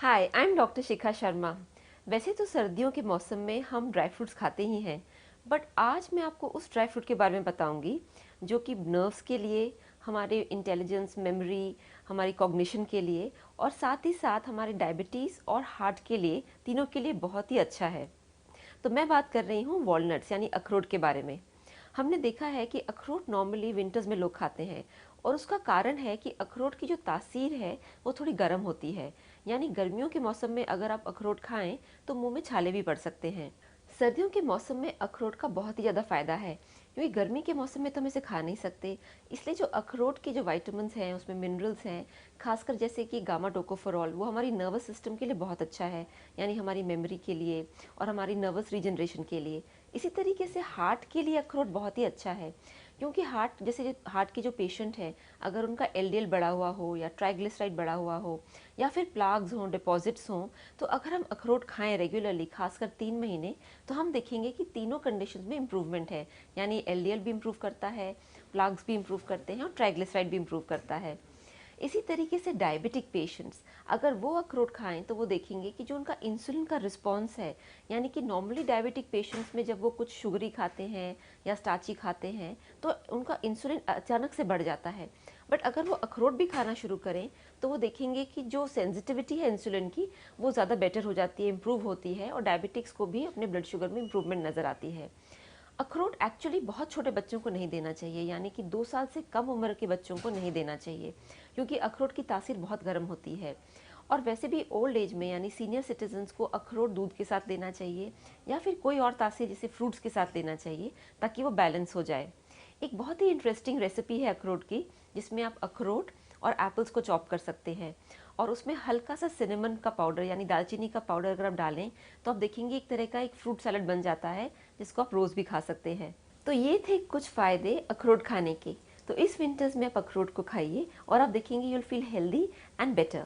Hi, I am doctor Shikha Sharma. वैसे तो सर्दियों के मौसम में हम ड्राई फ्रूट्स खाते ही हैं, बट आज मैं आपको उस ड्राई फ्रूट के बारे में बताऊंगी जो कि नर्व्स के लिए, हमारे इंटेलिजेंस, मेमोरी, हमारी कॉग्निशन के लिए और साथ ही साथ हमारे डायबिटीज़ और हार्ट के लिए, तीनों के लिए बहुत ही अच्छा है। तो मैं बात कर रही हूँ वॉलनट्स यानी अखरोट के बारे में। हमने देखा है कि अखरोट नॉर्मली विंटर्स में लोग खाते हैं और उसका कारण है कि अखरोट की जो तासीर है वो थोड़ी गर्म होती है। यानी गर्मियों के मौसम में अगर आप अखरोट खाएं तो मुंह में छाले भी पड़ सकते हैं। सर्दियों के मौसम में अखरोट का बहुत ही ज़्यादा फ़ायदा है, क्योंकि गर्मी के मौसम में तो हम इसे खा नहीं सकते। इसलिए जो अखरोट के जो वाइटामिन्स हैं, उसमें मिनरल्स हैं, खासकर जैसे कि गामा टोकोफेरॉल, वो हमारी नर्वस सिस्टम के लिए बहुत अच्छा है, यानी हमारी मेमोरी के लिए और हमारी नर्वस रीजनरेशन के लिए। इसी तरीके से हार्ट के लिए अखरोट बहुत ही अच्छा है, क्योंकि हार्ट के जो पेशेंट हैं, अगर उनका एलडीएल बढ़ा हुआ हो या ट्राइग्लिसराइड बढ़ा हुआ हो या फिर प्लाग्स हों, डिपॉजिट्स हों, तो अगर हम अखरोट खाएं रेगुलरली, खासकर 3 महीने, तो हम देखेंगे कि तीनों कंडीशंस में इम्प्रूवमेंट है। यानी एलडीएल भी इम्प्रूव करता है, प्लाग्स भी इम्प्रूव करते हैं और ट्राइग्लिसराइड भी इम्प्रूव करता है। इसी तरीके से डायबिटिक पेशेंट्स अगर वो अखरोट खाएं तो वो देखेंगे कि जो उनका इंसुलिन का रिस्पॉन्स है, यानी कि नॉर्मली डायबिटिक पेशेंट्स में जब वो कुछ शुगरी खाते हैं या स्टार्ची खाते हैं तो उनका इंसुलिन अचानक से बढ़ जाता है। बट अगर वो अखरोट भी खाना शुरू करें तो वो देखेंगे कि जो सेंसिटिविटी है इंसुलिन की, वो ज़्यादा बेटर हो जाती है, इम्प्रूव होती है और डायबिटिक्स को भी अपने ब्लड शुगर में इम्प्रूवमेंट नज़र आती है। अखरोट एक्चुअली बहुत छोटे बच्चों को नहीं देना चाहिए, यानी कि 2 साल से कम उम्र के बच्चों को नहीं देना चाहिए, क्योंकि अखरोट की तासीर बहुत गर्म होती है। और वैसे भी ओल्ड एज में यानी सीनियर सिटीजन्स को अखरोट दूध के साथ देना चाहिए या फिर कोई और तासीर जैसे फ्रूट्स के साथ देना चाहिए, ताकि वो बैलेंस हो जाए। एक बहुत ही इंटरेस्टिंग रेसिपी है अखरोट की, जिसमें आप अखरोट और एप्पल्स को चॉप कर सकते हैं और उसमें हल्का सा सिनेमन का पाउडर यानी दालचीनी का पाउडर अगर आप डालें तो आप देखेंगे एक तरह का एक फ्रूट सैलड बन जाता है, जिसको आप रोज़ भी खा सकते हैं। तो ये थे कुछ फ़ायदे अखरोट खाने के। तो इस विंटर्स में आप अखरोट को खाइए और आप देखेंगे you will feel healthy and better.